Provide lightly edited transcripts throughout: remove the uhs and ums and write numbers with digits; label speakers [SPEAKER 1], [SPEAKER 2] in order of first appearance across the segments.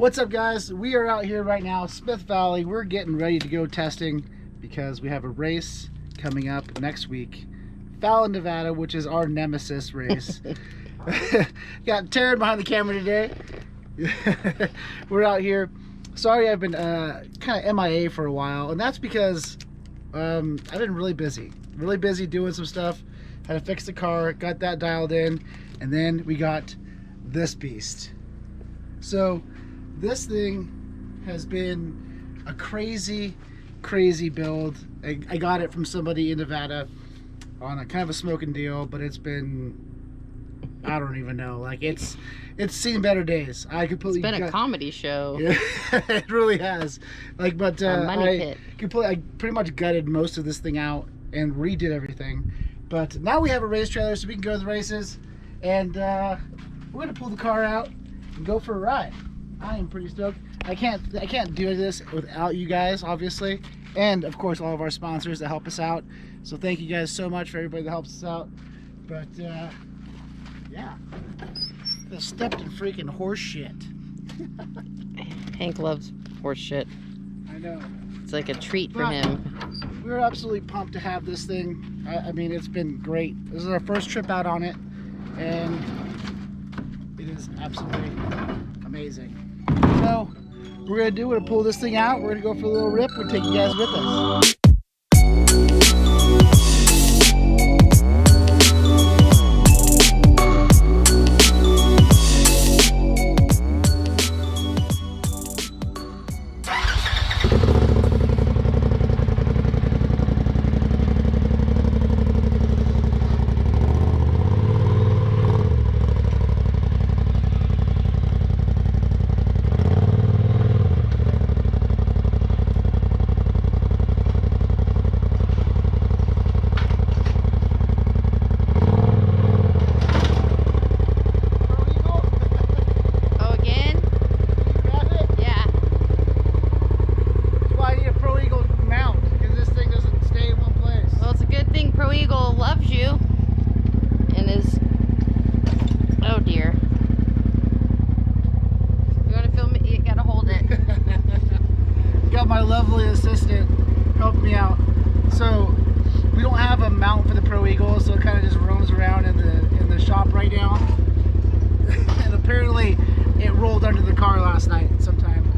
[SPEAKER 1] What's up, guys? We are out here right now, Smith Valley. We're getting ready to go testing because we have a race coming up next week. Fallon, Nevada, which is our nemesis race. Got Taryn behind the camera today. We're out here. Sorry I've been kind of MIA for a while, and that's because I've been really busy doing some stuff. Had to fix the car, got that dialed in, and then we got this beast. So this thing has been a crazy build. I got it from somebody in Nevada on a kind of a smoking deal, but it's been, I don't even know, like it's seen better days. It's
[SPEAKER 2] been a comedy show.
[SPEAKER 1] Yeah, it really has. Like, but
[SPEAKER 2] money pit.
[SPEAKER 1] I pretty much gutted most of this thing out and redid everything. But now we have a race trailer, so we can go to the races, and we're gonna pull the car out and go for a ride. I am pretty stoked. I can't do this without you guys, obviously, and of course all of our sponsors that help us out. So thank you guys so much for everybody that helps us out. But yeah, I stepped in freaking horse shit.
[SPEAKER 2] Hank loves horse shit.
[SPEAKER 1] I know.
[SPEAKER 2] It's like a treat for him.
[SPEAKER 1] We're absolutely pumped to have this thing. I mean, it's been great. This is our first trip out on it, and it is absolutely amazing. So we're gonna pull this thing out. We're gonna go for a little rip. We'll take you guys with us. My lovely assistant helped me out. So we don't have a mount for the Pro Eagle, so it kind of just roams around in the shop right now. And apparently it rolled under the car last night sometime.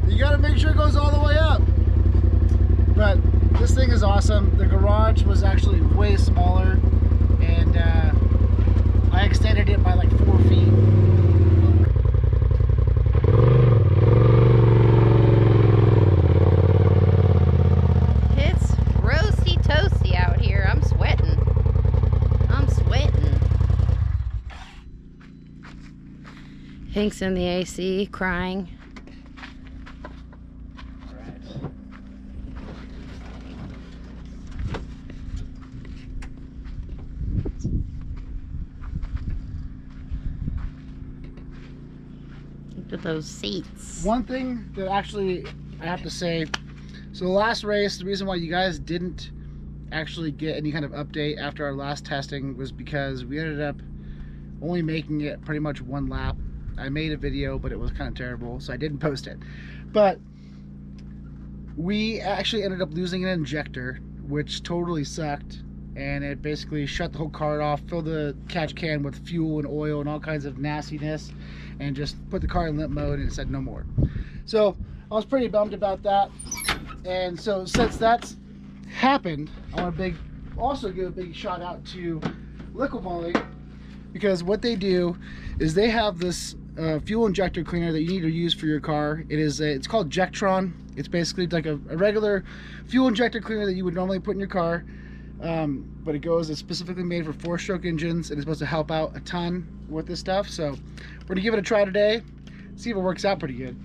[SPEAKER 1] You gotta make sure it goes all the way up. But this thing is awesome. The garage was actually way smaller, and I extended it by like 4 feet.
[SPEAKER 2] Hank's in the AC, crying. Look at those seats.
[SPEAKER 1] One thing that actually I have to say, so the last race, the reason why you guys didn't actually get any kind of update after our last testing was because we ended up only making it pretty much one lap. I made a video, but it was kind of terrible, so I didn't post it. But we actually ended up losing an injector, which totally sucked, and it basically shut the whole car off, filled the catch can with fuel and oil and all kinds of nastiness, and just put the car in limp mode, and it said no more. So I was pretty bummed about that. And so since that's happened, I want to also give a big shout out to Liquid Moly, because what they do is they have this fuel injector cleaner that you need to use for your car. It's called Jectron. It's basically like a regular fuel injector cleaner that you would normally put in your car, but it's specifically made for 4-stroke engines, and it's supposed to help out a ton with this stuff. So we're gonna give it a try today, see if it works out pretty good.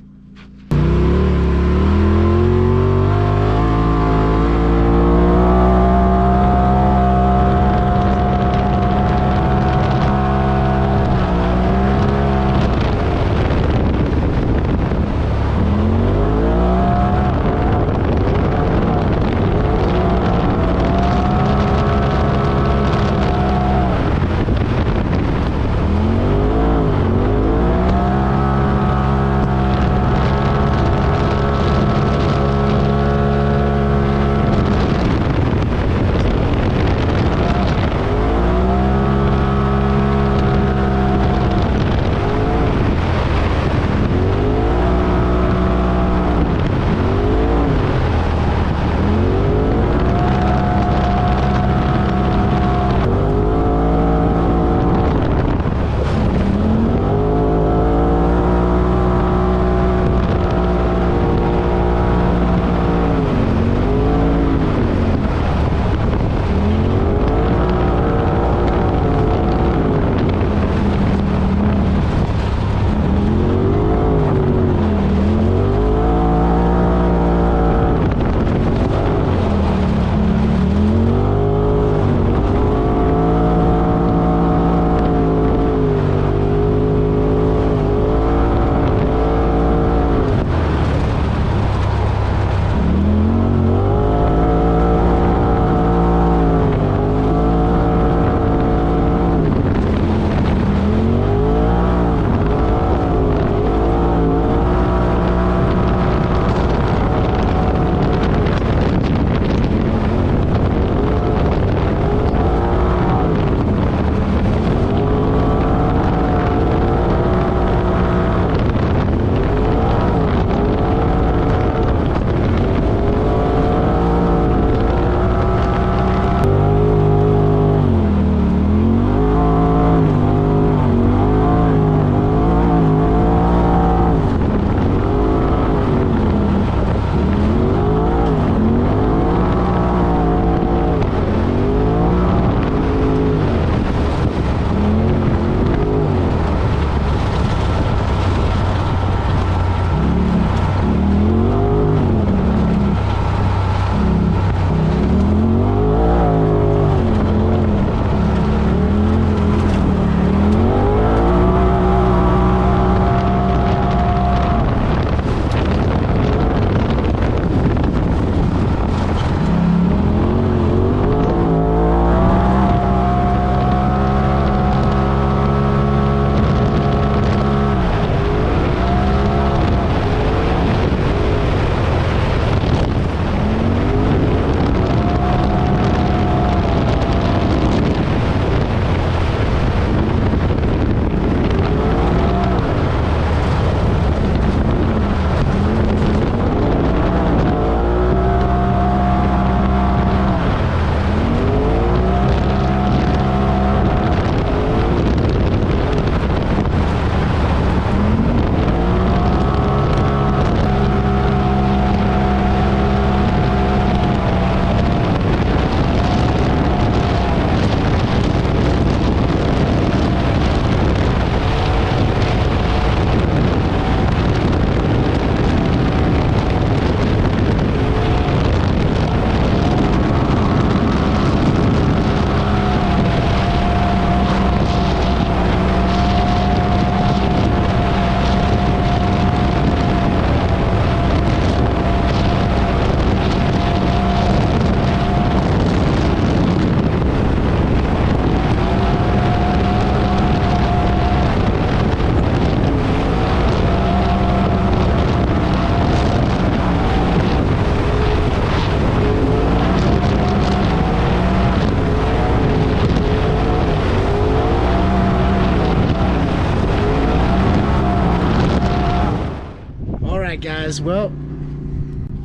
[SPEAKER 1] guys, well,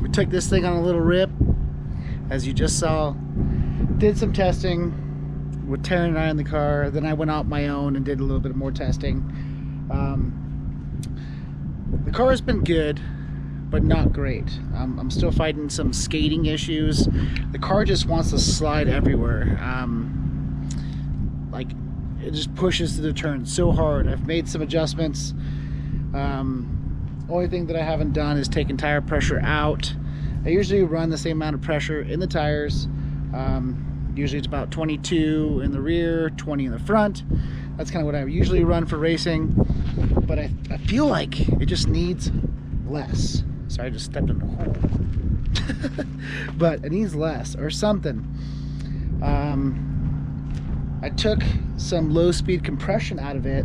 [SPEAKER 1] we took this thing on a little rip, as you just saw. Did some testing with Taryn and I in the car. Then I went out my own and did a little bit more testing. The car has been good, but not great. I'm still fighting some skating issues. The car just wants to slide everywhere. Like, it just pushes to the turn so hard. I've made some adjustments. Only thing that I haven't done is taken tire pressure out. I usually run the same amount of pressure in the tires. Usually it's about 22 in the rear, 20 in the front. That's kind of what I usually run for racing. But I feel like it just needs less. Sorry, I just stepped in a hole. But it needs less or something. I took some low-speed compression out of it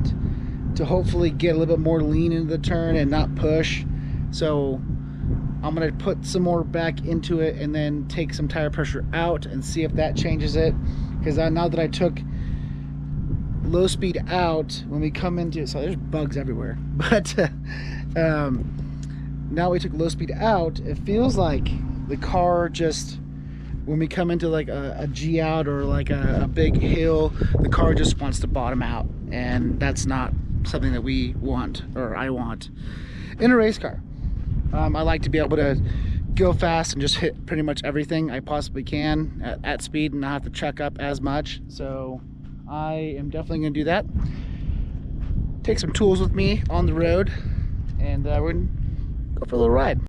[SPEAKER 1] to hopefully get a little bit more lean into the turn and not push. So I'm gonna put some more back into it and then take some tire pressure out and see if that changes it. Because now that I took low speed out, when we come into it, so there's bugs everywhere. But now we took low speed out, it feels like the car just, when we come into like a G out or like a big hill, the car just wants to bottom out, and that's not something that we want, or I want in a race car. I like to be able to go fast and just hit pretty much everything I possibly can at speed and not have to check up as much. So I am definitely going to do that. Take some tools with me on the road, and we're going to go for a little ride.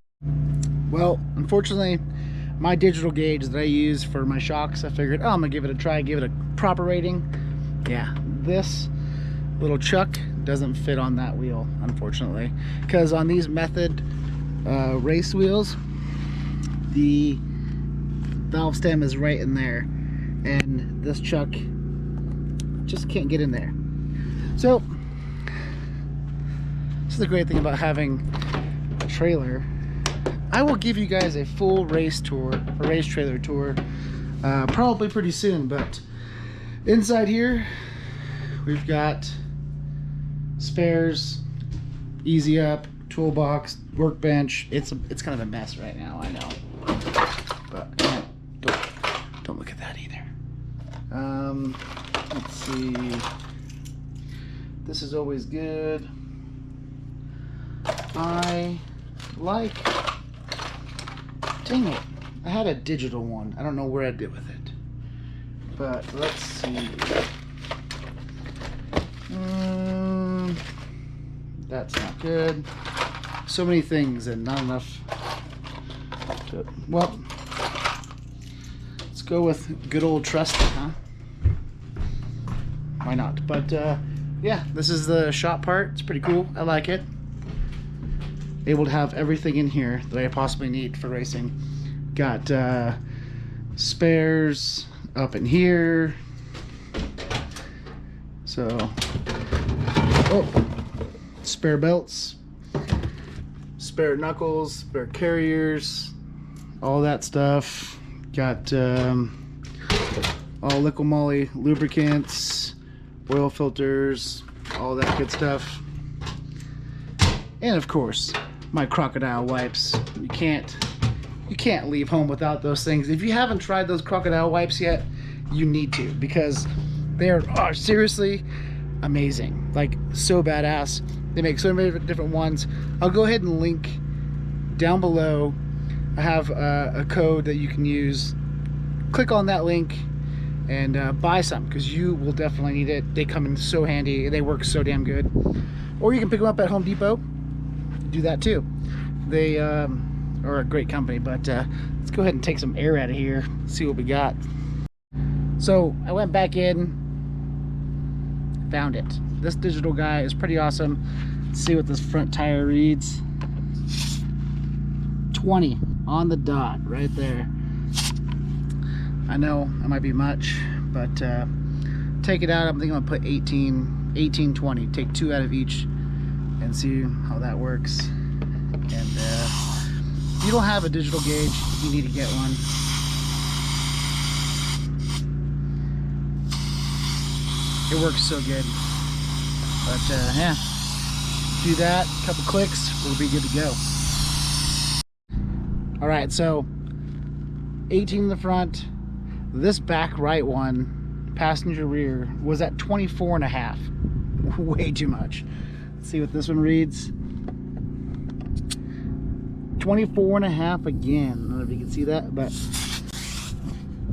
[SPEAKER 1] Well, unfortunately, my digital gauge that I use for my shocks, I figured, oh, I'm going to give it a try, give it a proper rating. Yeah, this little chuck doesn't fit on that wheel, unfortunately, because on these Method race wheels, the valve stem is right in there, and this chuck just can't get in there. So this is the great thing about having a trailer. I will give you guys a full race tour, a race trailer tour, probably pretty soon. But inside here we've got spares, easy up, toolbox, workbench. It's kind of a mess right now, I know, but don't look at that either. Let's see, this is always good. I like, dang it, I had a digital one, I don't know where I did with it, but let's see. That's not good. So many things and not enough to, well, let's go with good old trusty, huh? Why not? But yeah, this is the shop part. It's pretty cool. I like it. Able to have everything in here that I possibly need for racing. Got spares up in here. So, oh, spare belts, spare knuckles, spare carriers, all that stuff. Got all liquid moly lubricants, oil filters, all that good stuff. And of course, my crocodile wipes. You can't leave home without those things. If you haven't tried those crocodile wipes yet, you need to, because they are seriously amazing. Like, so badass. They make so many different ones. I'll go ahead and link down below. I have a code that you can use. Click on that link and buy some, because you will definitely need it. They come in so handy. They work so damn good. Or you can pick them up at Home Depot. Do that too. They are a great company. But let's go ahead and take some air out of here, see what we got. So I went back in, found it. This digital guy is pretty awesome. Let's see what this front tire reads. 20 on the dot right there. I know it might be much, but take it out. I'm thinking I'm gonna put 18, 20. Take 2 out of each and see how that works. And if you don't have a digital gauge, you need to get one. It works so good. But yeah, do that, a couple clicks, we'll be good to go. All right, so 18 in the front. This back right one, passenger rear, was at 24 and a half. Way too much. Let's see what this one reads. 24 and a half again. I don't know if you can see that, but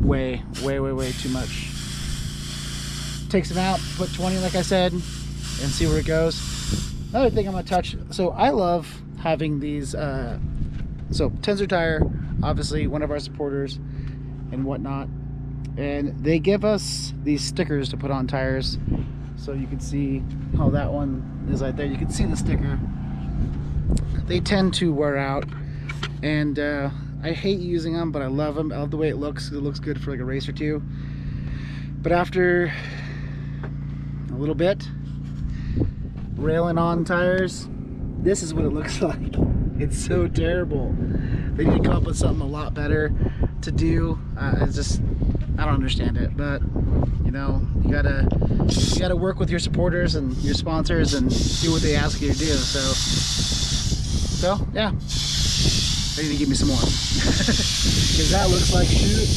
[SPEAKER 1] way too much. Takes them out, put 20 like I said, and see where it goes. Another thing I'm gonna touch, so I love having these, so Tensor Tire, obviously one of our supporters and whatnot, and they give us these stickers to put on tires. So you can see how that one is right there. You can see the sticker. They tend to wear out, and I hate using them, but I love them. I love the way it looks. It looks good for like a race or two. But after a little bit, railing on tires, this is what it looks like. It's so terrible. They need to come up with something a lot better to do. It's just, I don't understand it, but you know, you gotta work with your supporters and your sponsors and do what they ask you to do. So yeah, they need to give me some more because that looks like shit.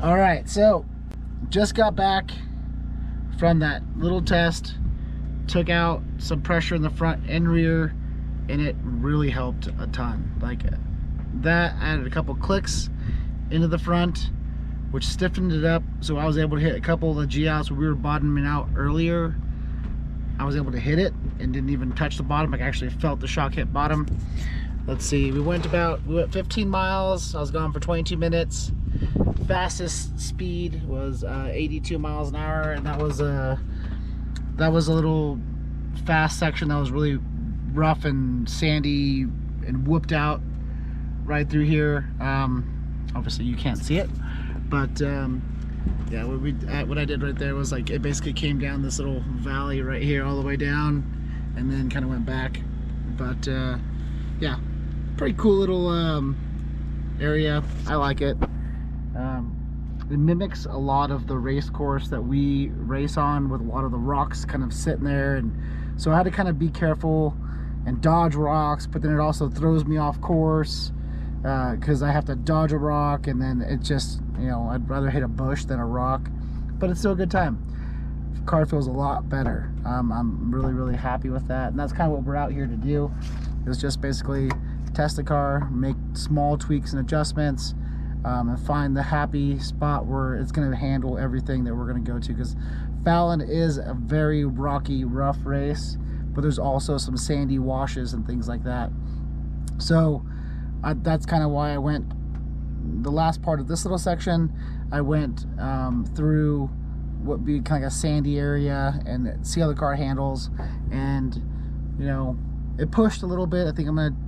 [SPEAKER 1] All right, so just got back from that little test, took out some pressure in the front and rear, and it really helped a ton. Like that added a couple clicks into the front, which stiffened it up, so I was able to hit a couple of the G-outs where we were bottoming out earlier. I was able to hit it and didn't even touch the bottom. I actually felt the shock hit bottom. Let's see, we went 15 miles. I was gone for 22 minutes. Fastest speed was 82 miles an hour, and that was a little fast section that was really rough and sandy and whooped out right through here. Obviously you can't see it, but yeah, what I did right there was like it basically came down this little valley right here all the way down and then kind of went back. But yeah, pretty cool little area. I like it. It mimics a lot of the race course that we race on, with a lot of the rocks kind of sitting there, and so I had to kind of be careful and dodge rocks, but then it also throws me off course because I have to dodge a rock, and then it just, you know, I'd rather hit a bush than a rock, but it's still a good time. The car feels a lot better. I'm really happy with that, and that's kind of what we're out here to do, is just basically test the car, make small tweaks and adjustments, and find the happy spot where it's going to handle everything that we're going to go to, because Fallon is a very rocky, rough race, but there's also some sandy washes and things like that. So that's kind of why I went the last part of this little section. I went through what would be kind of like a sandy area and see how the car handles, and you know, it pushed a little bit. I think I'm going to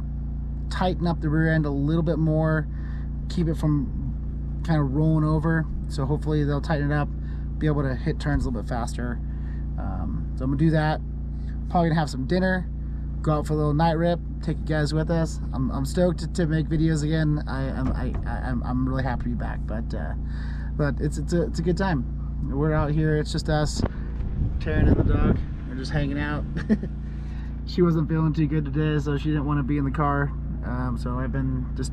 [SPEAKER 1] tighten up the rear end a little bit more, keep it from kind of rolling over, so hopefully they'll tighten it up, be able to hit turns a little bit faster. So I'm gonna do that. Probably gonna have some dinner, go out for a little night rip, take you guys with us. I'm stoked to make videos again. I'm really happy to be back, but it's a good time. We're out here, it's just us, Taryn and the dog. We're just hanging out. She wasn't feeling too good today, so she didn't want to be in the car, so I've been just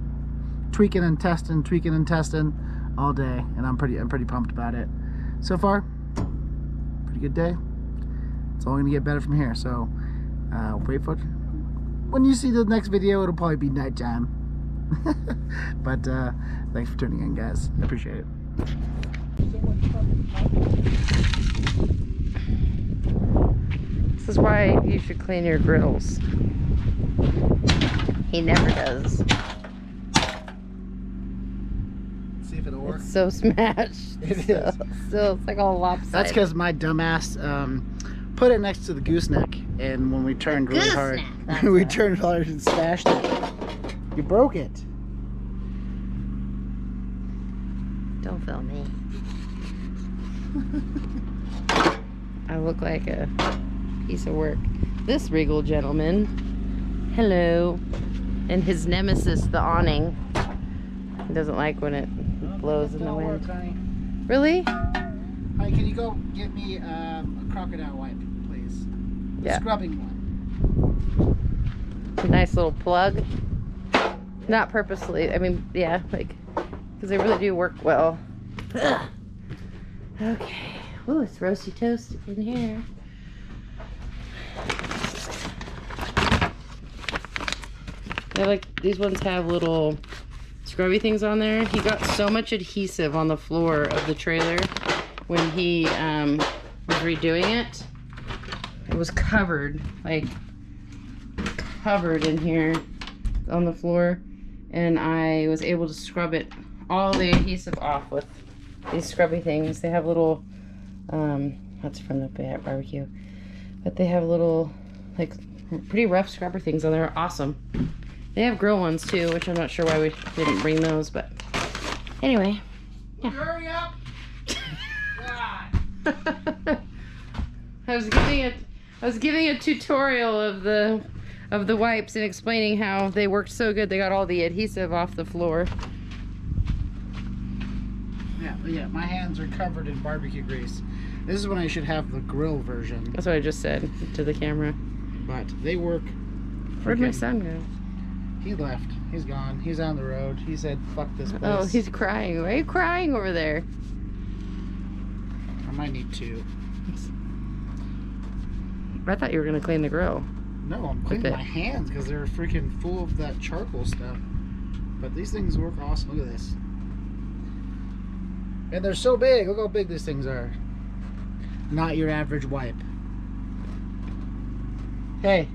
[SPEAKER 1] tweaking and testing all day, and I'm pretty pumped about it. So far, pretty good day. It's only gonna get better from here, so wait for it. When you see the next video, it'll probably be nighttime. But thanks for tuning in, guys. I appreciate it.
[SPEAKER 2] This is why you should clean your grills. He never does.
[SPEAKER 1] See if it'll work.
[SPEAKER 2] It's so smashed.
[SPEAKER 1] It is.
[SPEAKER 2] Still, it's like all lopsided.
[SPEAKER 1] That's because my dumbass put it next to the gooseneck, and when we turned really hard, we turned hard and smashed it. You broke it.
[SPEAKER 2] Don't film me. I look like a piece of work. This regal gentleman, hello, and his nemesis, the awning. He doesn't like when it blows in the wind. Really?
[SPEAKER 1] Honey, can you go get me a crocodile wipe, please?
[SPEAKER 2] Yeah.
[SPEAKER 1] Scrubbing one.
[SPEAKER 2] A nice little plug. Not purposely. I mean, yeah, like, because they really do work well. Ugh. Okay. Ooh, it's roasty toast in here. Yeah, like these ones have little scrubby things on there. He got so much adhesive on the floor of the trailer when he was redoing it. It was covered, like covered in here on the floor, and I was able to scrub it, all the adhesive off with these scrubby things. They have little that's from the barbecue, but they have little, like, pretty rough scrubber things on there. Awesome. They have grill ones too, which I'm not sure why we didn't bring those, but anyway, yeah.
[SPEAKER 1] Hurry up!
[SPEAKER 2] I was giving a tutorial of the wipes and explaining how they worked so good. They got all the adhesive off the floor.
[SPEAKER 1] Yeah, my hands are covered in barbecue grease. This is when I should have the grill version.
[SPEAKER 2] That's what I just said to the camera.
[SPEAKER 1] But they work.
[SPEAKER 2] Where'd my son go?
[SPEAKER 1] He left. He's gone. He's on the road. He said, fuck this place.
[SPEAKER 2] Oh, he's crying. Why are you crying over there?
[SPEAKER 1] I might need two.
[SPEAKER 2] I thought you were going to clean the grill.
[SPEAKER 1] No, I'm cleaning my hands because they're freaking full of that charcoal stuff. But these things work awesome. Look at this. And they're so big. Look how big these things are. Not your average wipe. Hey,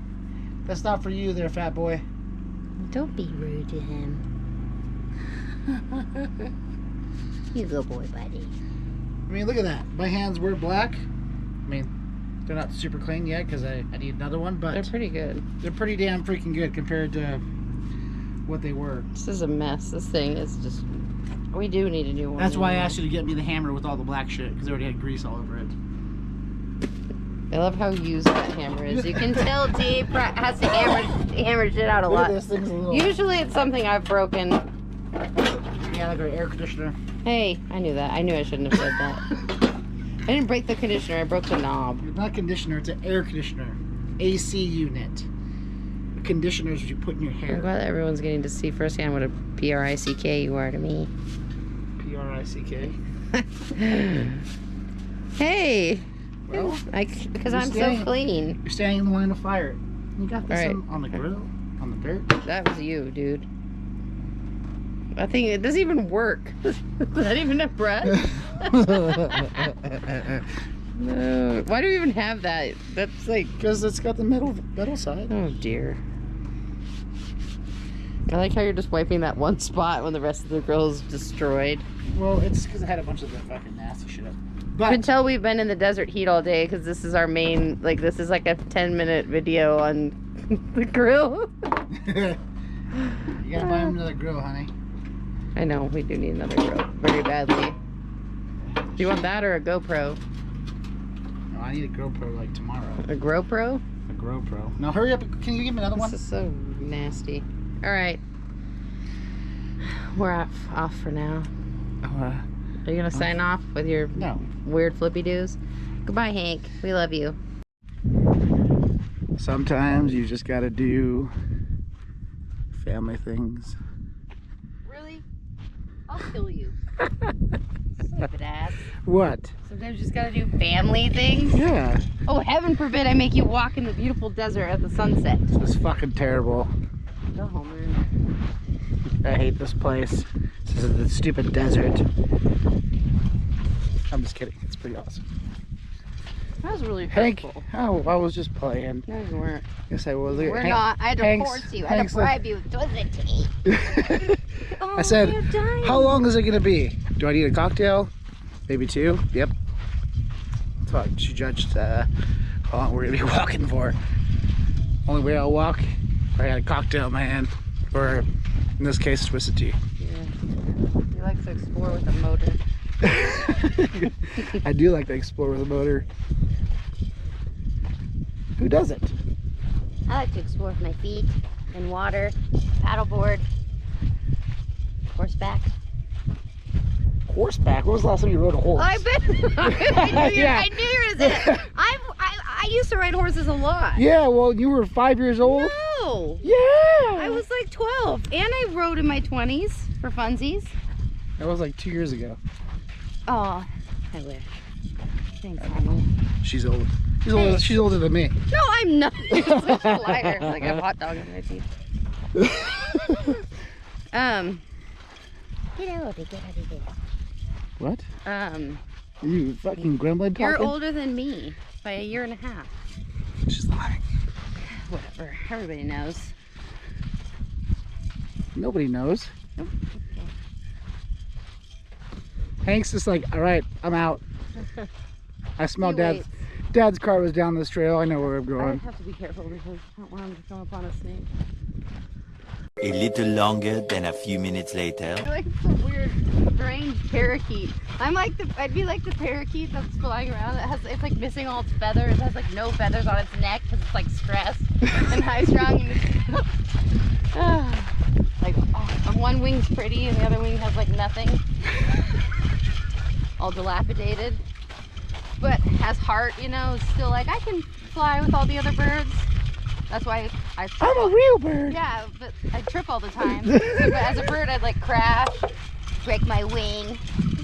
[SPEAKER 1] that's not for you there, fat boy.
[SPEAKER 2] Don't be rude to him. You good boy, buddy.
[SPEAKER 1] I mean, look at that. My hands were black. I mean, they're not super clean yet because I need another one, but
[SPEAKER 2] They're pretty good.
[SPEAKER 1] they're pretty damn freaking good compared to what they were.
[SPEAKER 2] This is a mess. This thing is just... We do need a new one.
[SPEAKER 1] That's why I asked you to get me the hammer with all the black shit because I already had grease all over it.
[SPEAKER 2] I love how used that hammer is. You can tell Dave has to hammer shit out a
[SPEAKER 1] Look
[SPEAKER 2] lot.
[SPEAKER 1] at this thing's a little...
[SPEAKER 2] Usually it's something I've broken.
[SPEAKER 1] Yeah, like an air conditioner.
[SPEAKER 2] Hey, I knew that. I knew I shouldn't have said that. I didn't break the conditioner. I broke the knob.
[SPEAKER 1] It's not a conditioner, it's an air conditioner. AC unit. A conditioner is what you put in your
[SPEAKER 2] I'm
[SPEAKER 1] hair.
[SPEAKER 2] glad that everyone's getting to see firsthand what a P-R-I-C-K you are to me.
[SPEAKER 1] P-R-I-C-K.
[SPEAKER 2] Hey!
[SPEAKER 1] Well,
[SPEAKER 2] Because I'm so clean.
[SPEAKER 1] You're standing in the line of fire. You got this
[SPEAKER 2] All right.
[SPEAKER 1] on the grill? On the dirt?
[SPEAKER 2] That was you, dude. I think it doesn't even work. Does that even have breath? No. Why do we even have that? That's like...
[SPEAKER 1] Because it's got the metal side.
[SPEAKER 2] Oh, dear. I like how you're just wiping that one spot when the rest of the grill is destroyed.
[SPEAKER 1] Well, it's because I had a bunch of that fucking nasty shit up.
[SPEAKER 2] You can tell we've been in the desert heat all day because this is our main, like, this is like a 10-minute video on the grill.
[SPEAKER 1] You gotta buy him another grill, honey.
[SPEAKER 2] I know, we do need another grill very badly. Do you want that or a GoPro?
[SPEAKER 1] No, I need a GoPro like tomorrow.
[SPEAKER 2] A GoPro?
[SPEAKER 1] A GoPro. Now hurry up. Can you give me another one?
[SPEAKER 2] This is so nasty. All right. We're off for now. Are you gonna sign off with your weird flippy doos? Goodbye, Hank. We love you.
[SPEAKER 1] Sometimes you just gotta do family things.
[SPEAKER 2] Really? I'll kill you. Stupid ass.
[SPEAKER 1] What?
[SPEAKER 2] Sometimes you just gotta do family things.
[SPEAKER 1] Yeah.
[SPEAKER 2] Oh, heaven forbid I make you walk in the beautiful desert at the sunset.
[SPEAKER 1] This is fucking terrible.
[SPEAKER 2] Go home, man.
[SPEAKER 1] I hate this place. This is the stupid desert. I'm just kidding. It's pretty awesome.
[SPEAKER 2] That was really
[SPEAKER 1] Hank,
[SPEAKER 2] hurtful.
[SPEAKER 1] oh, I was just playing.
[SPEAKER 2] No, you weren't.
[SPEAKER 1] Yes, I was.
[SPEAKER 2] We're not. I had to force you. I had to bribe you with toilet tea. Oh,
[SPEAKER 1] I said, how long is it going to be? Do I need a cocktail? Maybe two? Yep. That's what she judged how long we're going to be walking for. Only way I'll walk, I got a cocktail in my hand. Or, in this case, twisted tea.
[SPEAKER 2] Yeah. He likes to explore with a motor.
[SPEAKER 1] I do like to explore with a motor. Who doesn't?
[SPEAKER 2] I like to explore with my feet, in water, paddleboard, horseback.
[SPEAKER 1] Horseback? When was the last time you rode a horse?
[SPEAKER 2] I knew you were there. I used to ride horses a lot.
[SPEAKER 1] Yeah, well, you were 5 years old?
[SPEAKER 2] No.
[SPEAKER 1] Yeah.
[SPEAKER 2] I was like 12. And I rode in my 20s for funsies.
[SPEAKER 1] That was like 2 years ago.
[SPEAKER 2] Oh, I wish. Thanks, honey.
[SPEAKER 1] She's old. She's older than me.
[SPEAKER 2] No, I'm not. You're such a liar. Like a hot dog in my teeth.
[SPEAKER 1] What? You fucking gremlin talking?
[SPEAKER 2] You're older than me by a year and a half.
[SPEAKER 1] She's lying.
[SPEAKER 2] Whatever. Everybody knows.
[SPEAKER 1] Nobody knows.
[SPEAKER 2] Nope. Okay.
[SPEAKER 1] Hank's just like, all right, I'm out. I smell
[SPEAKER 2] He
[SPEAKER 1] Dad's car was down this trail. I know where I'm
[SPEAKER 2] I
[SPEAKER 1] going.
[SPEAKER 2] have to be careful because I don't want him to come upon a snake.
[SPEAKER 3] A little longer than a few minutes later.
[SPEAKER 2] I like some weird, strange parakeet. I'd be like the parakeet that's flying around. It's like missing all its feathers. It has like no feathers on its neck because it's like stressed and high strung. Like one wing's pretty and the other wing has like nothing. All dilapidated, but has heart. You know, still like I can fly with all the other birds. That's why I trip.
[SPEAKER 1] I'm a real bird.
[SPEAKER 2] Yeah, but I trip all the time. But as a bird, I'd like crash, break my wing.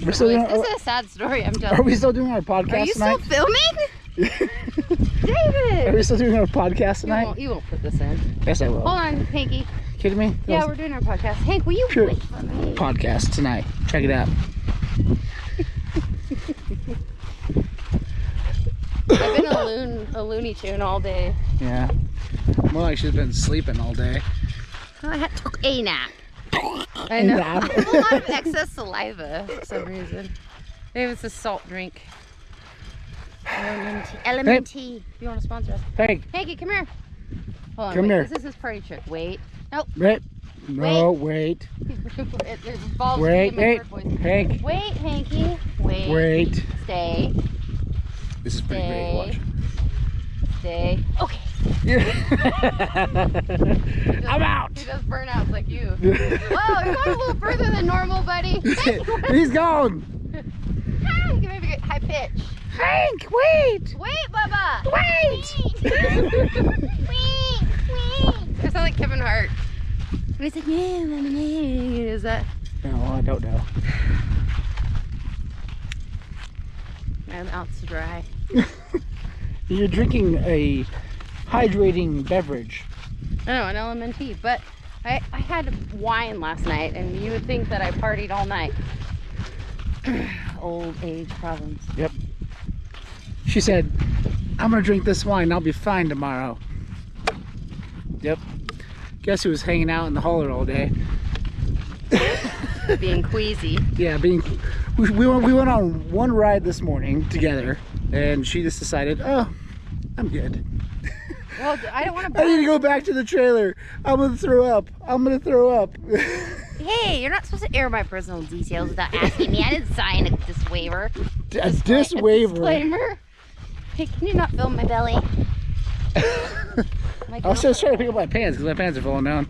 [SPEAKER 1] We're still doing,
[SPEAKER 2] This is a sad story. I'm telling.
[SPEAKER 1] are we still doing our podcast
[SPEAKER 2] Are you
[SPEAKER 1] tonight?
[SPEAKER 2] still filming? David!
[SPEAKER 1] Are we still doing our podcast tonight?
[SPEAKER 2] You won't put this in.
[SPEAKER 1] Yes, I will.
[SPEAKER 2] Hold on, Hanky.
[SPEAKER 1] Kidding me?
[SPEAKER 2] Yeah, we're doing our podcast. Hank, will you
[SPEAKER 1] Sure.
[SPEAKER 2] wait for me?
[SPEAKER 1] Podcast tonight. Check it out.
[SPEAKER 2] I've been a Looney Tune all day.
[SPEAKER 1] Yeah. More like she's been sleeping all day.
[SPEAKER 2] I took a nap. I know.
[SPEAKER 1] nap.
[SPEAKER 2] I have a lot of excess saliva for some reason. Maybe it's a salt drink. Element tea. If you want to sponsor us.
[SPEAKER 1] Hey,
[SPEAKER 2] Hanky, come here. Hold on.
[SPEAKER 1] Come
[SPEAKER 2] wait.
[SPEAKER 1] here.
[SPEAKER 2] This is his party trick. Wait. Nope.
[SPEAKER 1] wait. No, wait.
[SPEAKER 2] it involves
[SPEAKER 1] Wait,
[SPEAKER 2] my
[SPEAKER 1] wait.
[SPEAKER 2] bird voice.
[SPEAKER 1] Hank.
[SPEAKER 2] Wait, Hanky. Wait.
[SPEAKER 1] Wait.
[SPEAKER 2] Stay.
[SPEAKER 1] This is pretty great. Watch.
[SPEAKER 2] Stay. Okay.
[SPEAKER 1] I'm out.
[SPEAKER 2] He does burnouts like you. Whoa, you're going a little further than normal, buddy.
[SPEAKER 1] He's gone.
[SPEAKER 2] Hi, give me a big high pitch.
[SPEAKER 1] Hank, wait.
[SPEAKER 2] Wait, Bubba.
[SPEAKER 1] Wait.
[SPEAKER 2] Wait. I sound like Kevin Hart. But he's like, yeah, is that?
[SPEAKER 1] No, I don't know.
[SPEAKER 2] My mouth's dry.
[SPEAKER 1] You're drinking a hydrating beverage.
[SPEAKER 2] I know, an element tea, but I had wine last night, and you would think that I partied all night. Old age problems.
[SPEAKER 1] Yep. She said, I'm gonna drink this wine, I'll be fine tomorrow. Yep. Guess who was hanging out in the holler all day?
[SPEAKER 2] Being queasy.
[SPEAKER 1] Yeah, we went on one ride this morning together, and she just decided, oh, I'm good.
[SPEAKER 2] Well, I don't want to.
[SPEAKER 1] I need to go back to the trailer. I'm gonna throw up. I'm gonna throw up.
[SPEAKER 2] Hey, you're not supposed to air my personal details without asking me. I didn't sign this waiver.
[SPEAKER 1] A diswaiver.
[SPEAKER 2] Disclaimer. Hey, can you not film my belly?
[SPEAKER 1] I was just trying to pick up my pants because my pants are falling down.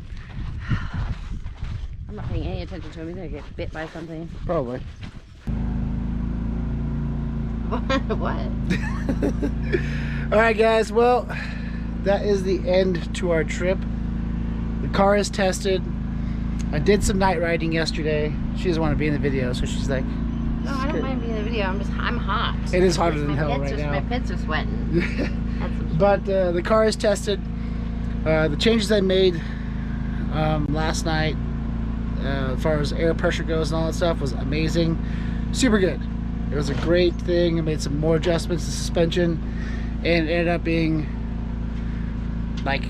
[SPEAKER 2] I'm not paying any attention to him. He's gonna get bit by something.
[SPEAKER 1] Probably.
[SPEAKER 2] What?
[SPEAKER 1] All right, guys. Well, that is the end to our trip. The car is tested. I did some night riding yesterday. She doesn't want to be in the video, so she's like,
[SPEAKER 2] No, I don't mind being in the video. I'm hot.
[SPEAKER 1] It is hotter than hell right now.
[SPEAKER 2] My pits are sweating.
[SPEAKER 1] But the car is tested. The changes I made last night, as far as air pressure goes and all that stuff, was amazing. Super good. It was a great thing. I made some more adjustments to suspension, and it ended up being like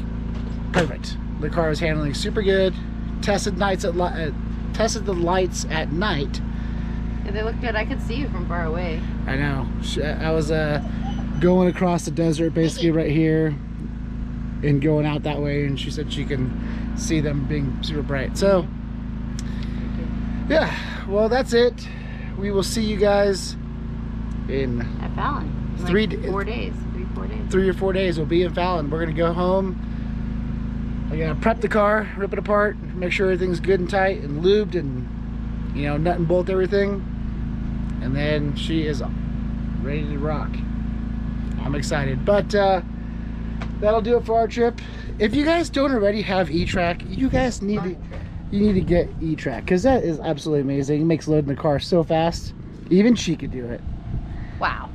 [SPEAKER 1] perfect. The car was handling super good. Tested tested the lights at night.
[SPEAKER 2] Yeah, they look good. I could see you from far away.
[SPEAKER 1] I know. I was going across the desert, basically right here, and going out that way, and she said she can see them being super bright. So yeah, well, that's it. We will see you guys in
[SPEAKER 2] At Fallon. Like
[SPEAKER 1] 4 days.
[SPEAKER 2] 4 days. 4 days.
[SPEAKER 1] 3 or 4 days. We'll be in Fallon. We're gonna go home. I gotta prep the car, rip it apart, make sure everything's good and tight and lubed, and you know, nut and bolt everything, and then she is ready to rock. I'm excited. But that'll do it for our trip. If you guys don't already have E-Track, you guys need to get E-Track, because that is absolutely amazing. It makes loading the car so fast. Even she could do it.
[SPEAKER 2] Wow.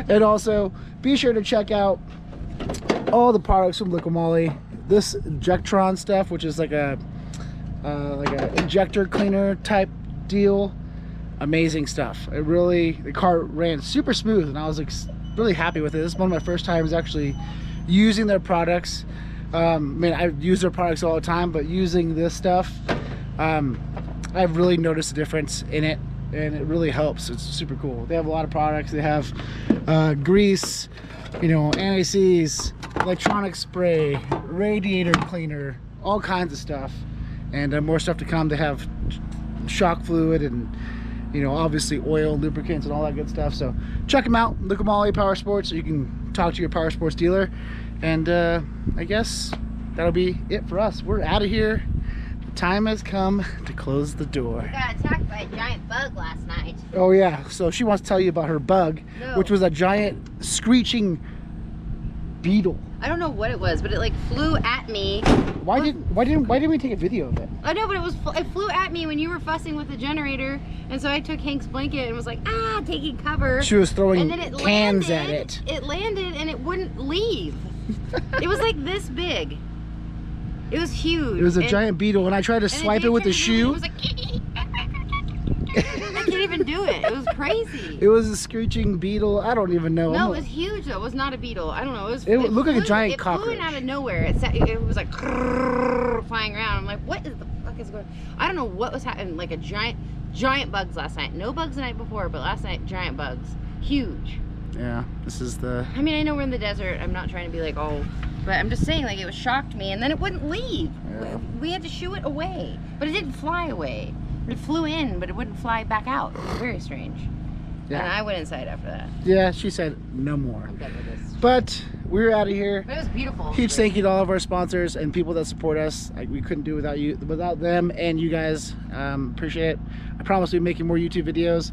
[SPEAKER 1] And also, be sure to check out all the products from Liqui Moly. This Injectron stuff, which is like a injector cleaner type deal. Amazing stuff. It really, the car ran super smooth, and I was like really happy with it. This is one of my first times actually using their products. I mean, I use their products all the time, but using this stuff, I've really noticed a difference in it, and it really helps. It's super cool. They have a lot of products. They have grease, you know, anti-seize, electronic spray, radiator cleaner, all kinds of stuff, and more stuff to come. They have shock fluid and, you know, obviously oil, lubricants, and all that good stuff. So check them out. Liqui Moly Power Sports, so you can talk to your power sports dealer. And I guess that'll be it for us. We're out of here. The time has come to close the door.
[SPEAKER 2] I got attacked by a giant bug last night.
[SPEAKER 1] Oh yeah, so she wants to tell you about her bug,
[SPEAKER 2] No.
[SPEAKER 1] which was a giant screeching beetle.
[SPEAKER 2] I don't know what it was, but it like flew at me.
[SPEAKER 1] Why didn't we take a video of it?
[SPEAKER 2] I know, but it flew at me when you were fussing with the generator, and so I took Hank's blanket and was like, taking cover.
[SPEAKER 1] She was throwing
[SPEAKER 2] and then it
[SPEAKER 1] cans
[SPEAKER 2] landed,
[SPEAKER 1] at it.
[SPEAKER 2] It landed and it wouldn't leave. It was like this big. It was huge.
[SPEAKER 1] It was a giant beetle, and I tried to swipe it with the shoe.
[SPEAKER 2] It was like, I can't even do it. It was crazy.
[SPEAKER 1] It was a screeching beetle. I don't even know.
[SPEAKER 2] No, it was huge though. It was not a beetle. I don't know.
[SPEAKER 1] It looked like a giant cockroach.
[SPEAKER 2] It flew in out of nowhere. It was like flying around. I'm like, what is the fuck is going on? I don't know what was happening. Like a giant bugs last night. No bugs the night before, but last night, giant bugs. Huge.
[SPEAKER 1] Yeah, this is the...
[SPEAKER 2] I mean, I know we're in the desert. I'm not trying to be like, oh... But I'm just saying, like, it was shocked me, and then it wouldn't leave.
[SPEAKER 1] Yeah.
[SPEAKER 2] We had to shoo it away. But it didn't fly away. It flew in, but it wouldn't fly back out. It was very strange.
[SPEAKER 1] Yeah.
[SPEAKER 2] And I went inside after that.
[SPEAKER 1] Yeah, she said no more.
[SPEAKER 2] I'm done with this.
[SPEAKER 1] But we're out of here.
[SPEAKER 2] But it was beautiful.
[SPEAKER 1] Huge thank you to all of our sponsors and people that support us. We couldn't do it without them and you guys. Appreciate it. I promise we'll be making more YouTube videos.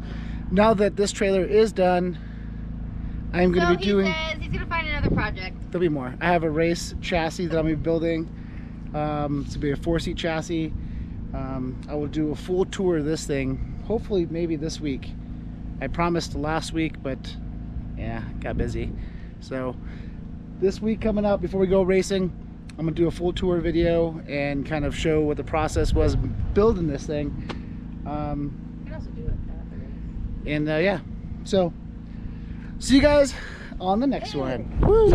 [SPEAKER 1] Now that this trailer is done, I'm going to be doing...
[SPEAKER 2] he says he's going to find another project.
[SPEAKER 1] There'll be more. I have a race chassis that I'm going to be building. It's going to be a 4-seat chassis. I will do a full tour of this thing, hopefully maybe this week. I promised last week, but yeah, got busy. So this week coming up, before we go racing, I'm going to do a full tour video and kind of show what the process was building this thing.
[SPEAKER 2] You can also do it after race.
[SPEAKER 1] And yeah, so see you guys on the next one. Woo!